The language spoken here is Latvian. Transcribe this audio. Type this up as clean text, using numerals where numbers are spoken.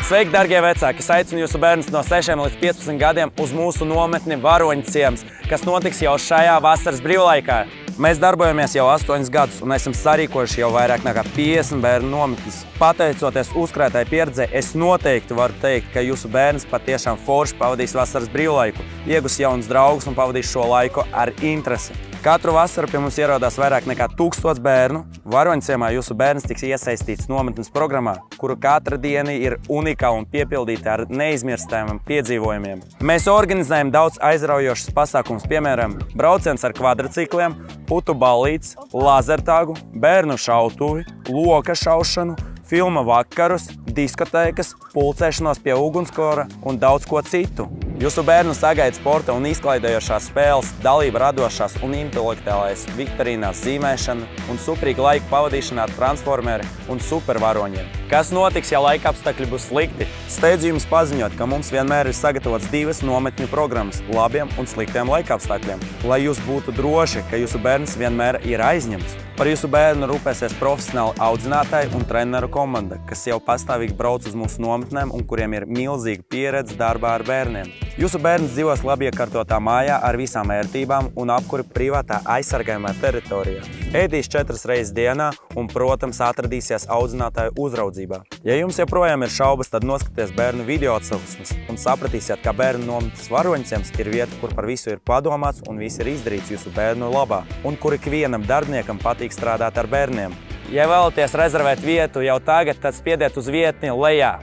Sveiki, darbie vecāki! Es aicinu jūsu bērnus no 6 līdz 15 gadiem uz mūsu nometni Varoņu ciems, kas notiks jau šajā vasaras brīvlaikā. Mēs darbojamies jau 8 gadus un esam sarīkojuši jau vairāk nekā 50 bērnu nometnes. Pateicoties uzkrātai pieredzei, es noteikti varu teikt, ka jūsu bērns patiešām forši pavadīs vasaras brīvlaiku, iegūs jaunus draugus un pavadīs šo laiku ar interesi. Katru vasaru pie mums ierodās vairāk nekā 1000 bērnu. Varoņu ciemā jūsu bērns tiks iesaistīts nometnes programmā, kuru katra diena ir unikāla un piepildīta ar neizmirstamiem piedzīvojumiem. Mēs organizējam daudz aizraujošas pasākumus, piemēram, brauciens ar kvadricikliem, putu ballītes, lazertāgu, bērnu šautuvi, loka šaušanu, filmu vakarus, diskotēkas, pulcēšanos pie ugunskura un daudz ko citu. Jūsu bērnu sagaida sporta un izklaidējošās spēles, dalība radošās un intelektuālais viktorīnās zīmēšana un superīga laika pavadīšana ar transformeri un supervaroņiem. Kas notiks, ja laika apstākļi būs slikti? Steidzu jums paziņot, ka mums vienmēr ir sagatavots 2 nometņu programmas labiem un sliktiem laika apstākļiem, lai jūs būtu droši, ka jūsu bērns vienmēr ir aizņemts. Par jūsu bērnu rūpēsies profesionāli audzinātāji un treneru komanda, kas jau pastāvīgi brauc uz mūsu nometnēm un kuriem ir milzīga pieredze darbā ar bērniem. Jūsu bērns dzīvos labi iekārtotā mājā ar visām ērtībām un apkuri privātā aizsargājumā teritorijā. Ēdīs 4 reizes dienā un, protams, atradīsies audzinātāju uzraudzībā. Ja jums joprojām ir šaubas, tad noskaties bērnu video atsauksmes un sapratīsiet, ka bērnu nometnes Varoņu ciems ir vieta, kur par visu ir padomāts un viss ir izdarīts jūsu bērnu labā, un kur ikvienam darbiniekam patīk strādāt ar bērniem. Ja vēlaties rezervēt vietu jau tagad, tad spiediet uz vietni lejā.